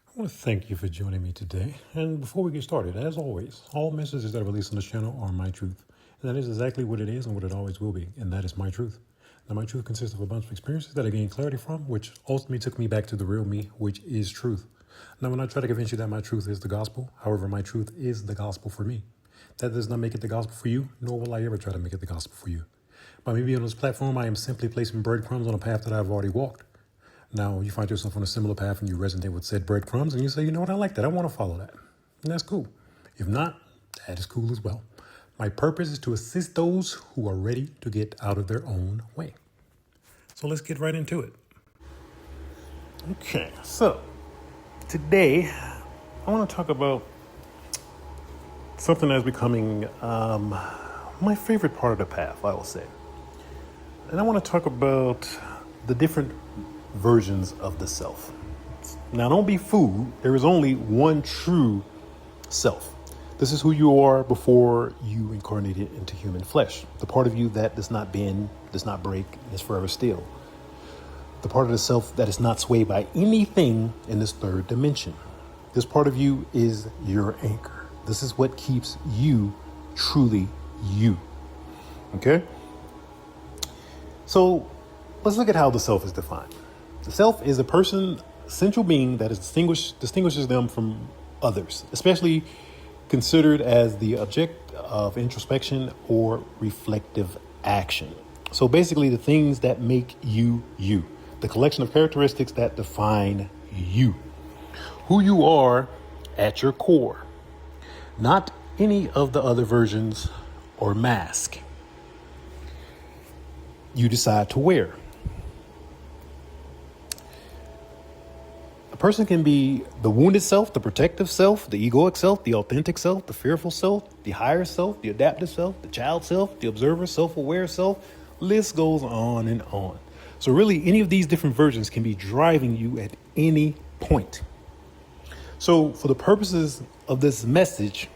I want to thank you for joining me today. And before we get started, as always, all messages that are released on this channel are my truth. And that is exactly what it is and what it always will be. And that is my truth. Now, my truth consists of a bunch of experiences that I gained clarity from, which ultimately took me back to the real me, which is truth. Now, when I try to convince you that my truth is the gospel, however, my truth is the gospel for me. That does not make it the gospel for you, nor will I ever try to make it the gospel for you. By me being on this platform, I am simply placing breadcrumbs on a path that I've already walked. Now, you find yourself on a similar path and you resonate with said breadcrumbs and you say, you know what, I like that. I want to follow that. And that's cool. If not, that is cool as well. My purpose is to assist those who are ready to get out of their own way. So let's get right into it. Okay, so today I want to talk about something that's becoming my favorite part of the path, I will say. And I want to talk about the different versions of the self. Now, don't be fooled. There is only one true self. This is who you are before you incarnated into human flesh. The part of you that does not bend, does not break, and is forever still. The part of the self that is not swayed by anything in this third dimension. This part of you is your anchor. This is what keeps you truly you. Okay? So let's look at how the self is defined. The self is a person, central being that is distinguishes them from others, especially considered as the object of introspection or reflective action. So basically the things that make you you, the collection of characteristics that define you, who you are at your core, not any of the other versions or mask you decide to wear. A person can be the wounded self, the protective self, the egoic self, the authentic self, the fearful self, the higher self, the adaptive self, the child self, the observer, self-aware self. List goes on and on. So really, any of these different versions can be driving you at any point. So for the purposes of this message,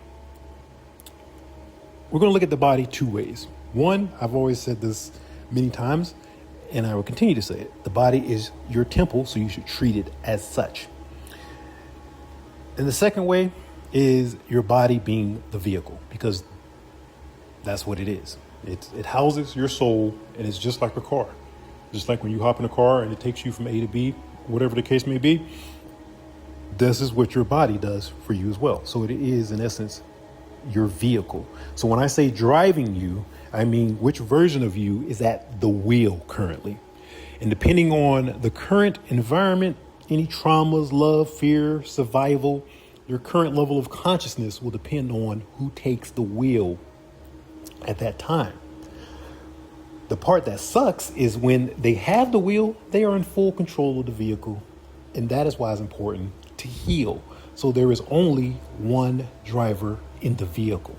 we're going to look at the body two ways. One, I've always said this many times, and I will continue to say it. The body is your temple, so you should treat it as such. And the second way is your body being the vehicle, because that's what it is. It houses your soul, and it's just like a car. Just like when you hop in a car and it takes you from A to B, whatever the case may be, this is what your body does for you as well. So it is, in essence, your vehicle. So when I say driving you, I mean which version of you is at the wheel currently. And depending on the current environment, any traumas, love, fear, survival, your current level of consciousness will depend on who takes the wheel at that time. The part that sucks is when they have the wheel, they are in full control of the vehicle. And that is why it's important to heal. So there is only one driver in the vehicle.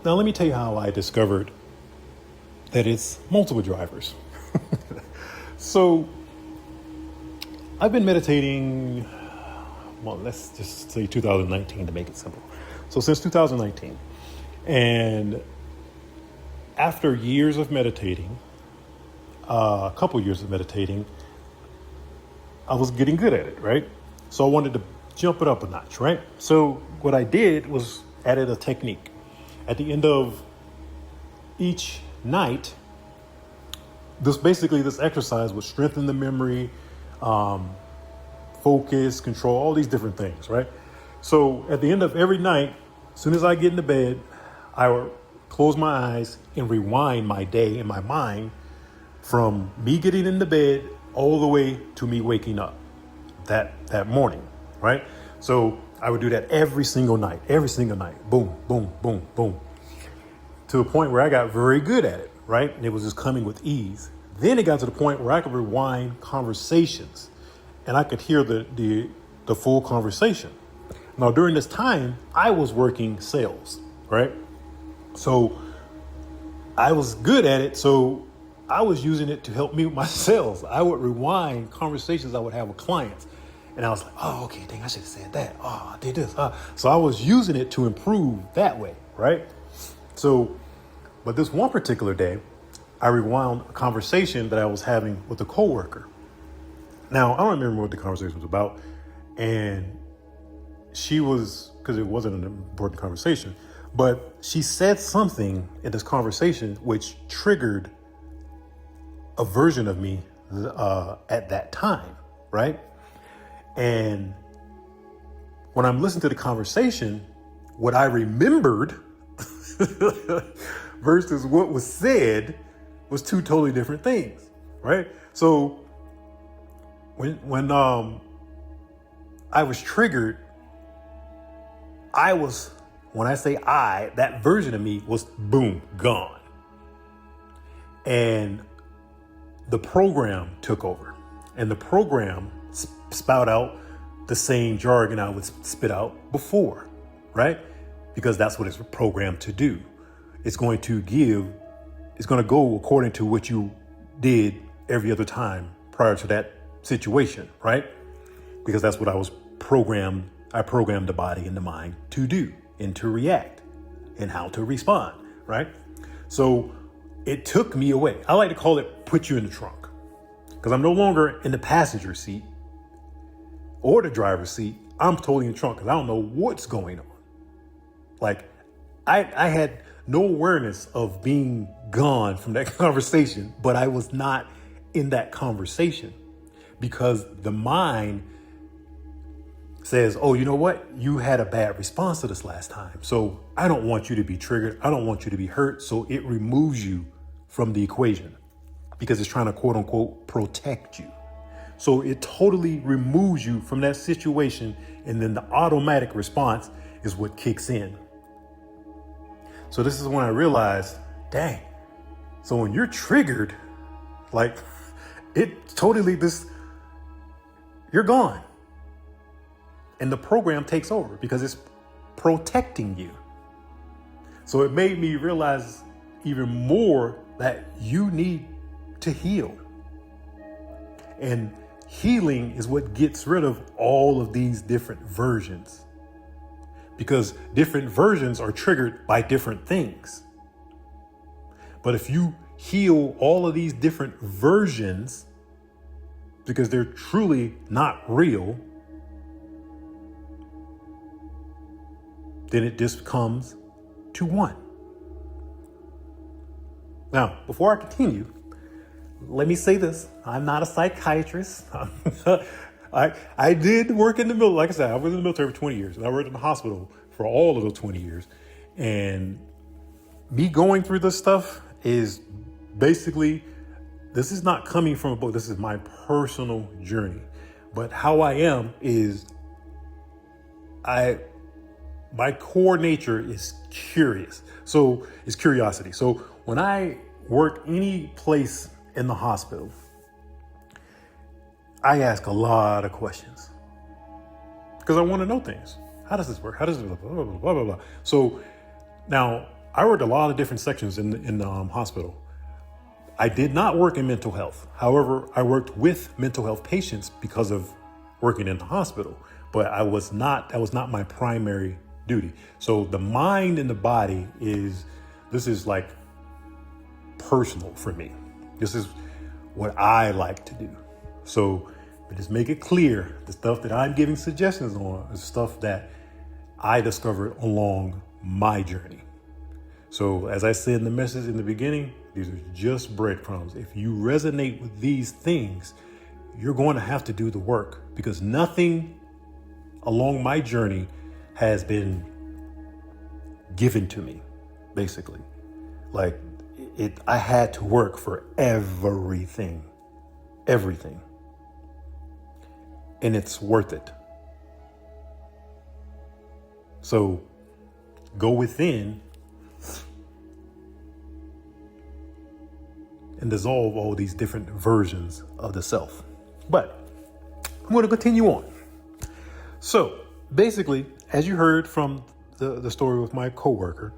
Now, let me tell you how I discovered that it's multiple drivers. So I've been meditating, well, let's just say 2019 to make it simple. So since 2019. And after years of meditating, a couple years of meditating, I was getting good at it, right? So I wanted to jump it up a notch, right? So what I did was added a technique. At the end of each night, this exercise would strengthen the memory, focus, control, all these different things, right? So at the end of every night, as soon as I get into bed, I would close my eyes and rewind my day in my mind from me getting into bed all the way to me waking up that morning, right? So I would do that every single night. Boom, boom, boom, boom. To the point where I got very good at it, right? And it was just coming with ease. Then it got to the point where I could rewind conversations and I could hear the full conversation. Now, during this time, I was working sales, right? So I was good at it. So I was using it to help me with my sales. I would rewind conversations I would have with clients. And I was like, oh, okay, dang, I should have said that. Oh, I did this. So I was using it to improve that way, right? So, but this one particular day, I rewound a conversation that I was having with a coworker. Now, I don't remember what the conversation was about. And she was, because it wasn't an important conversation, but she said something in this conversation which triggered a version of me at that time, right? And when I'm listening to the conversation, what I remembered versus what was said was two totally different things, right? So when I was triggered, when I say that version of me was boom, gone. And the program took over, and the program spout out the same jargon I would spit out before, right? Because that's what it's programmed to do. It's going to go according to what you did every other time prior to that situation, right? Because that's what I programmed the body and the mind to do and to react and how to respond, right? So it took me away. I like to call it put you in the trunk, because I'm no longer in the passenger seat or the driver's seat. I'm totally in the trunk because I don't know what's going on. Like I had no awareness of being gone from that conversation, but I was not in that conversation because the mind says, oh, you know what? You had a bad response to this last time. So I don't want you to be triggered. I don't want you to be hurt. So it removes you from the equation because it's trying to quote unquote protect you. So it totally removes you from that situation. And then the automatic response is what kicks in. So this is when I realized, dang. So when you're triggered, like it totally you're gone. And the program takes over because it's protecting you. So it made me realize even more that you need to heal. And healing is what gets rid of all of these different versions. Because different versions are triggered by different things. But if you heal all of these different versions, because they're truly not real, then it just comes to one. Now, before I continue, let me say this. I'm not a psychiatrist. I did work in the military. Like I said, I was in the military for 20 years. And I worked in the hospital for all of those 20 years. And me going through this stuff is basically, this is not coming from a book. This is my personal journey. But how I am is my core nature is curious. So it's curiosity. So when I work any place in the hospital, I ask a lot of questions because I want to know things. How does this work? How does it blah, blah, blah, blah, blah, blah. So now I worked a lot of different sections in the hospital. I did not work in mental health. However, I worked with mental health patients because of working in the hospital, but that was not my primary duty. So the mind and the body this is like personal for me. This is what I like to do. So just make it clear, the stuff that I'm giving suggestions on is stuff that I discovered along my journey. So as I said in the message in the beginning, these are just breadcrumbs. If you resonate with these things, you're going to have to do the work because nothing along my journey has been given to me, basically. Like I had to work for everything. And it's worth it. So go within and dissolve all these different versions of the self. But I'm going to continue on. So basically, as you heard from the story with my coworker,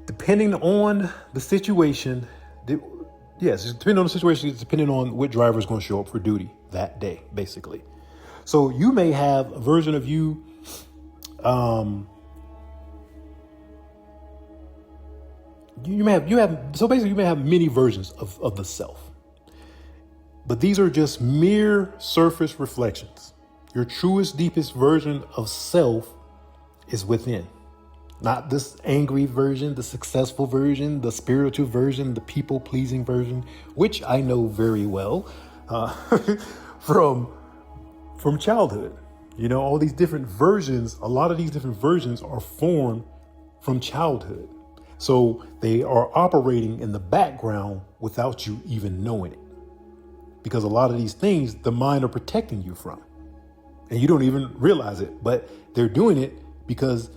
depending on the situation, depending on the situation, it's depending on what driver is going to show up for duty that day, basically. So you may have a version of you, you may have many versions of the self. But these are just mere surface reflections. Your truest, deepest version of self is within. Not this angry version, the successful version, the spiritual version, the people-pleasing version, which I know very well from childhood. You know, all these different versions, a lot of these different versions are formed from childhood. So they are operating in the background without you even knowing it. Because a lot of these things, the mind are protecting you from. And you don't even realize it, but they're doing it because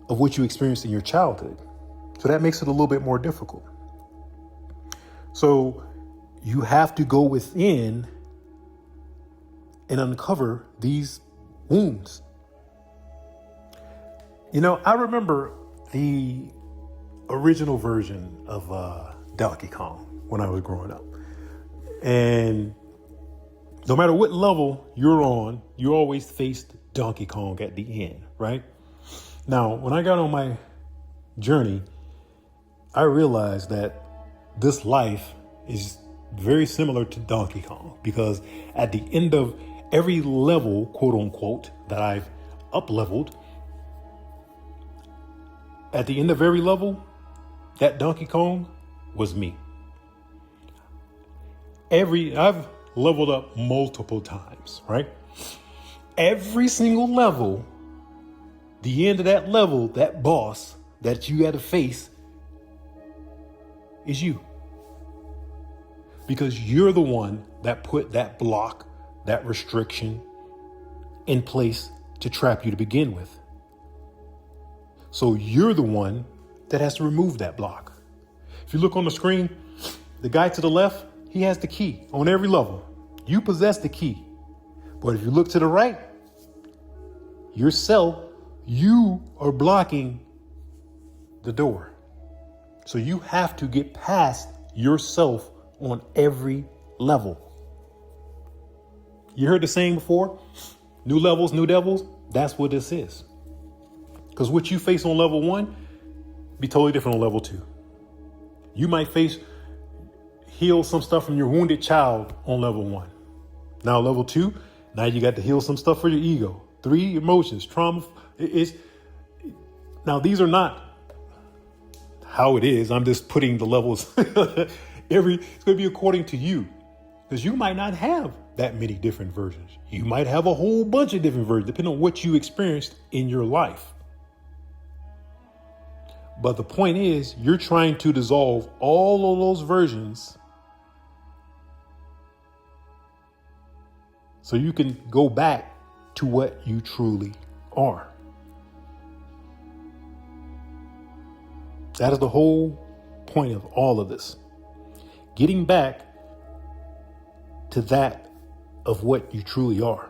of what you experienced in your childhood. So that makes it a little bit more difficult. So you have to go within and uncover these wounds. You know, I remember the original version of Donkey Kong when I was growing up. And no matter what level you're on, you always faced Donkey Kong at the end, right? Now, when I got on my journey, I realized that this life is very similar to Donkey Kong, because at the end of every level, quote unquote, that I've up leveled, at the end of every level, that Donkey Kong was me. I've leveled up multiple times, right? Every single level, the end of that level, that boss that you had to face is you. Because you're the one that put that block, that restriction in place to trap you to begin with. So you're the one that has to remove that block. If you look on the screen, the guy to the left, he has the key on every level. You possess the key. But if you look to the right, yourself, you are blocking the door. So you have to get past yourself on every level. You heard the saying before, new levels, new devils. That's what this is. Because what you face on level 1 be totally different on level 2. You might heal some stuff from your wounded child on level 1. Now level 2, now you got to heal some stuff for your ego. 3, emotions, trauma. Now these are not how it is. I'm just putting the levels. It's going to be according to you, because you might not have that many different versions. You might have a whole bunch of different versions, depending on what you experienced in your life. But the point is, you're trying to dissolve all of those versions so you can go back to what you truly are. That is the whole point of all of this. Getting back to that of what you truly are.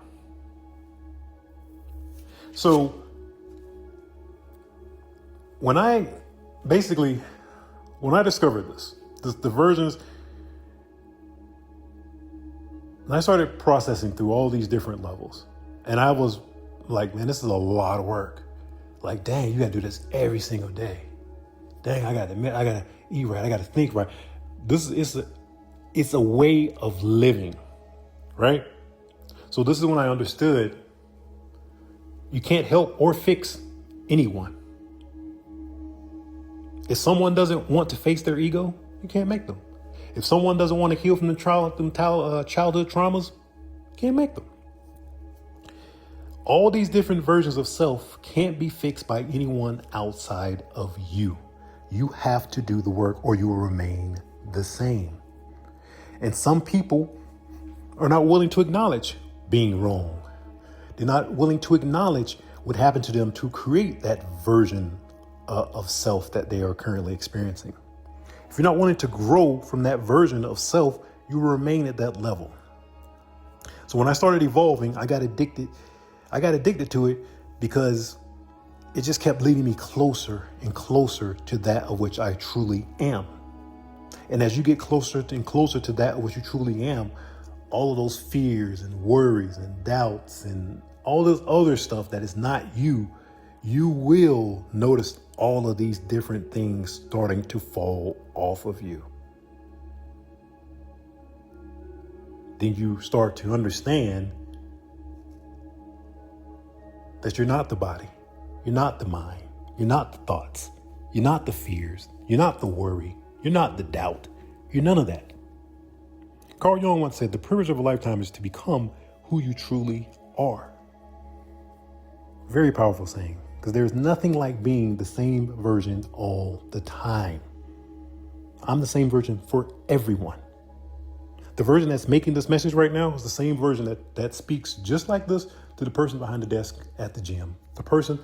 So when I discovered the versions, and I started processing through all these different levels, and I was like, man, this is a lot of work. Like, dang, you gotta do this every single day. Dang, I gotta eat right. I gotta think right. It's a way of living, right? So this is when I understood you can't help or fix anyone. If someone doesn't want to face their ego, you can't make them. If someone doesn't want to heal from childhood traumas, you can't make them. All these different versions of self can't be fixed by anyone outside of you. You have to do the work or you will remain the same. And some people are not willing to acknowledge being wrong. They're not willing to acknowledge what happened to them to create that version of self that they are currently experiencing. If you're not wanting to grow from that version of self, you will remain at that level. So when I started evolving, I got addicted to it because it just kept leading me closer and closer to that of which I truly am. And as you get closer and closer to that of which you truly am, all of those fears and worries and doubts and all this other stuff that is not you, you will notice all of these different things starting to fall off of you. then you start to understand that you're not the body, you're not the mind, you're not the thoughts, you're not the fears, you're not the worry, you're not the doubt, you're none of that. Carl Jung once said, the privilege of a lifetime is to become who you truly are. Very powerful saying, because there's nothing like being the same version all the time. I'm the same version for everyone. The version that's making this message right now is the same version that speaks just like this to the person behind the desk at the gym, the person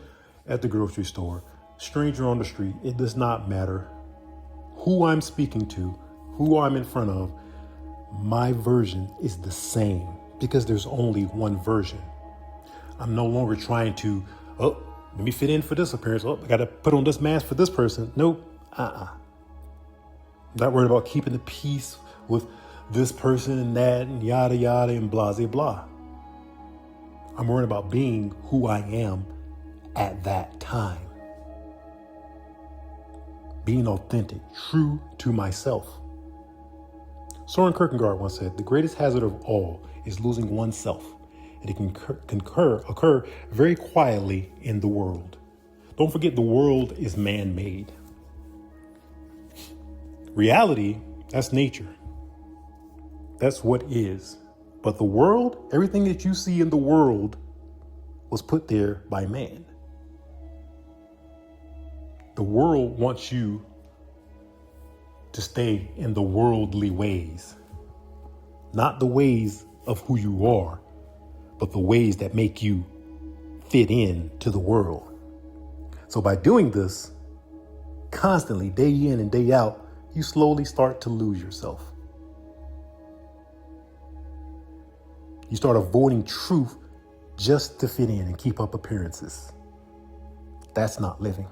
at the grocery store, stranger on the street. It does not matter who I'm speaking to, who I'm in front of. My version is the same because there's only one version. I'm no longer trying to, let me fit in for this appearance. I got to put on this mask for this person. Nope. Not worried about keeping the peace with this person and that and yada, yada, and blah, blah, blah. I'm worried about being who I am at that time. Being authentic, true to myself. Soren Kierkegaard once said, the greatest hazard of all is losing oneself. And it can occur very quietly in the world. Don't forget, the world is man-made. Reality, that's nature. That's what is. But the world, everything that you see in the world was put there by man. The world wants you to stay in the worldly ways, not the ways of who you are, but the ways that make you fit in to the world. So by doing this constantly, day in and day out, you slowly start to lose yourself. You start avoiding truth just to fit in and keep up appearances. That's not living.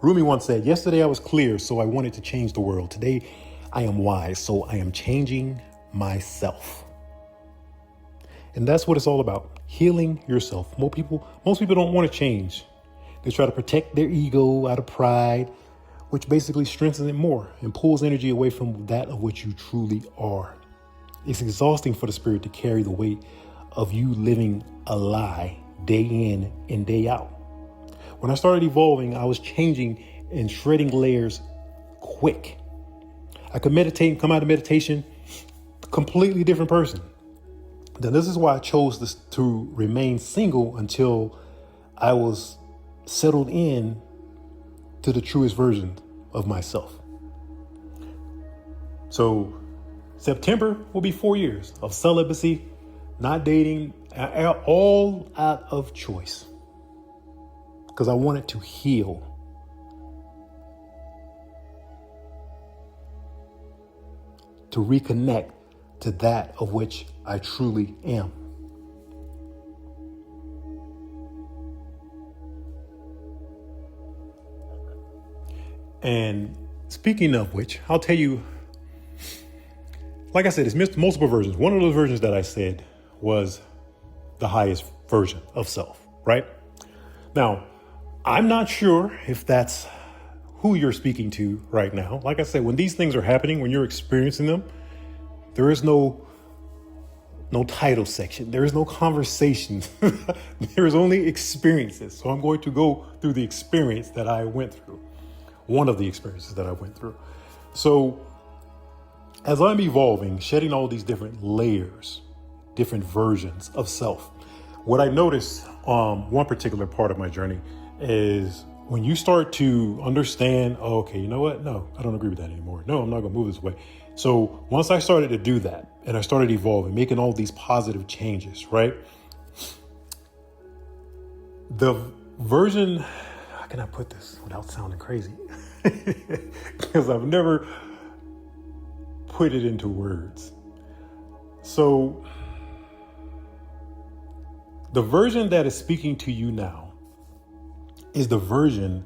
Rumi once said, yesterday I was clear, so I wanted to change the world. Today I am wise, so I am changing myself. And that's what it's all about, healing yourself. Most people don't want to change. They try to protect their ego out of pride, which basically strengthens it more and pulls energy away from that of which you truly are. It's exhausting for the spirit to carry the weight of you living a lie day in and day out. When I started evolving, I was changing and shredding layers quick. I could meditate and come out of meditation, completely different person. Then this is why I chose this, to remain single until I was settled in to the truest version of myself. So September will be 4 years of celibacy, not dating, all out of choice. Because I wanted to heal. To reconnect to that of which I truly am. And speaking of which, I'll tell you, like I said, it's multiple versions. One of those versions that I said was the highest version of self, right? Now, I'm not sure if that's who you're speaking to right now. Like I said, when these things are happening, when you're experiencing them, there is no title section. There is no conversation. There is only experiences. So I'm going to go through the experience that I went through. One of the experiences that I went through. So as I'm evolving, shedding all these different layers, different versions of self, what I noticed one particular part of my journey is when you start to understand, oh, okay, you know what? No, I don't agree with that anymore. No, I'm not going to move this way. So once I started to do that and I started evolving, making all these positive changes, right? The version, how can I put this without sounding crazy? Because I've never put it into words. So the version that is speaking to you now is the version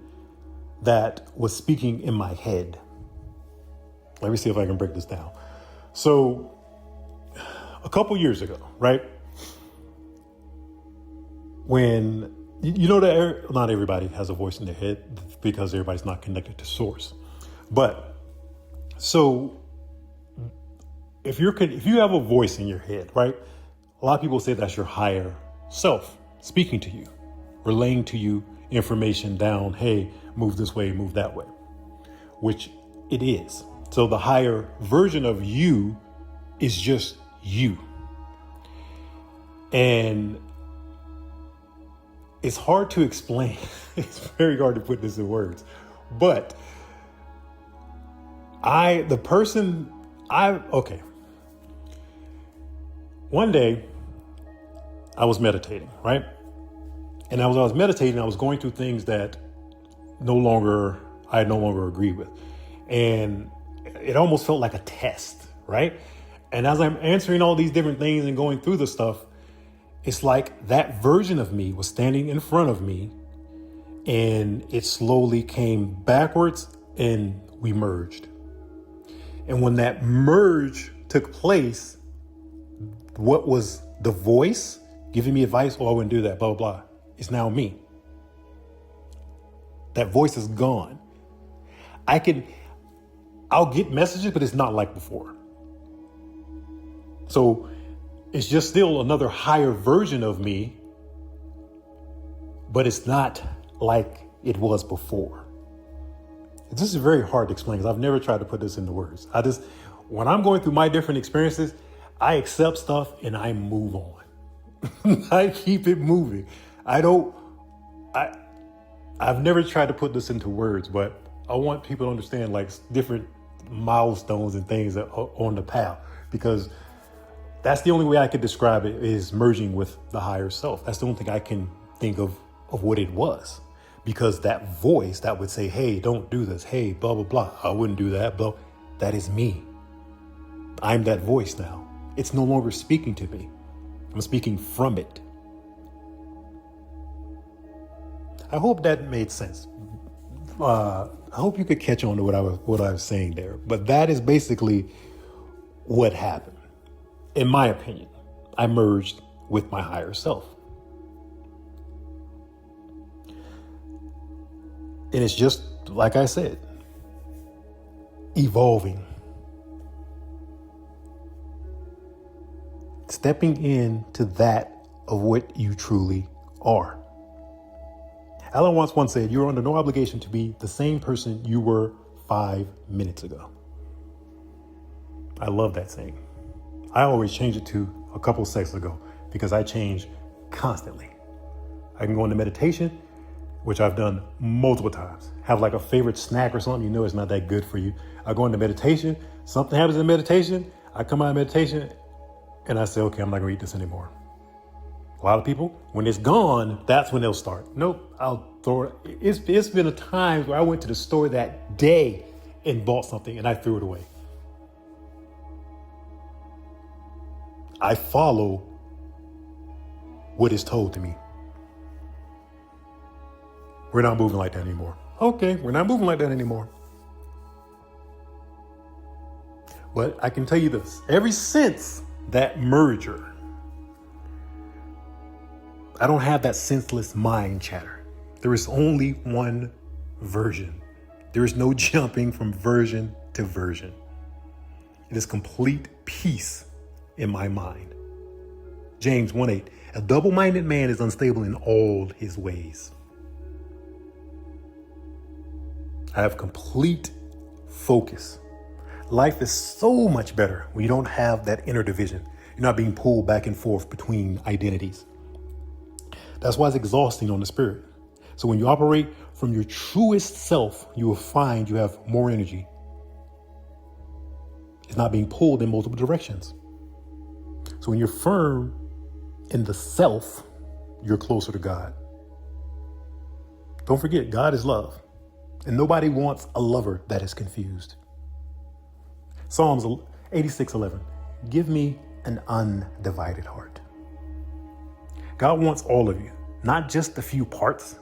that was speaking in my head. Let me see if I can break this down. So a couple years ago, right? When, you know that not everybody has a voice in their head because everybody's not connected to source. But so if you have a voice in your head, right? A lot of people say that's your higher self speaking to you, relaying to you information down. Hey, move this way, move that way, which it is. So the higher version of you is just you. And it's hard to explain. It's very hard to put this in words. But okay. One day I was meditating, right? And as I was meditating, I was going through things that I no longer agreed with. And it almost felt like a test, right? And as I'm answering all these different things and going through the stuff, it's like that version of me was standing in front of me, and it slowly came backwards and we merged. And when that merge took place, what was the voice giving me advice? Oh, I wouldn't do that, blah, blah, blah. It's now me. That voice is gone. I'll get messages, but it's not like before. So it's just still another higher version of me, but it's not like it was before. This is very hard to explain because I've never tried to put this into words. When I'm going through my different experiences, I accept stuff and I move on. I keep it moving. I've never tried to put this into words, but I want people to understand like different milestones and things that are on the path, because that's the only way I could describe it, is merging with the higher self. That's the only thing I can think of what it was, because that voice that would say, hey, don't do this. Hey, blah, blah, blah. I wouldn't do that. But that is me. I'm that voice now. It's no longer speaking to me. I'm speaking from it. I hope that made sense. I hope you could catch on to what I was saying there. But that is basically what happened. In my opinion, I merged with my higher self. And it's just, like I said, evolving. Stepping into that of what you truly are. Alan Watts once said, you're under no obligation to be the same person you were 5 minutes ago. I love that saying. I always change it to a couple seconds ago because I change constantly. I can go into meditation, which I've done multiple times. Have like a favorite snack or something, you know it's not that good for you. I go into meditation, something happens in meditation, I come out of meditation and I say, okay, I'm not gonna eat this anymore. A lot of people, when it's gone, that's when they'll start. Nope, I'll throw it. It's been a time where I went to the store that day and bought something and I threw it away. I follow what is told to me. We're not moving like that anymore. Okay, we're not moving like that anymore. But I can tell you this, ever since that merger, I don't have that senseless mind chatter. There is only one version. There is no jumping from version to version. It is complete peace in my mind. James 1:8, a double-minded man is unstable in all his ways. I have complete focus. Life is so much better when you don't have that inner division. You're not being pulled back and forth between identities. That's why it's exhausting on the spirit. So when you operate from your truest self, you will find you have more energy. It's not being pulled in multiple directions. So when you're firm in the self, you're closer to God. Don't forget, God is love. And nobody wants a lover that is confused. Psalms 86:11. Give me an undivided heart. God wants all of you, not just a few parts.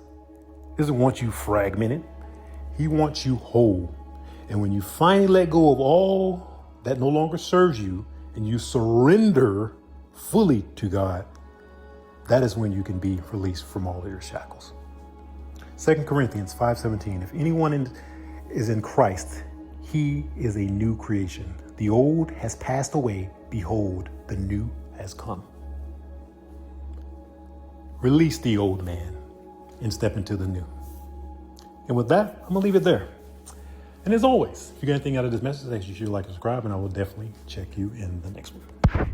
He doesn't want you fragmented. He wants you whole. And when you finally let go of all that no longer serves you and you surrender fully to God, that is when you can be released from all of your shackles. 2 Corinthians 5:17, if anyone is in Christ, he is a new creation. The old has passed away. Behold, the new has come. Release the old man and step into the new. And with that, I'm going to leave it there. And as always, if you got anything out of this message, make sure you like and subscribe, and I will definitely check you in the next one.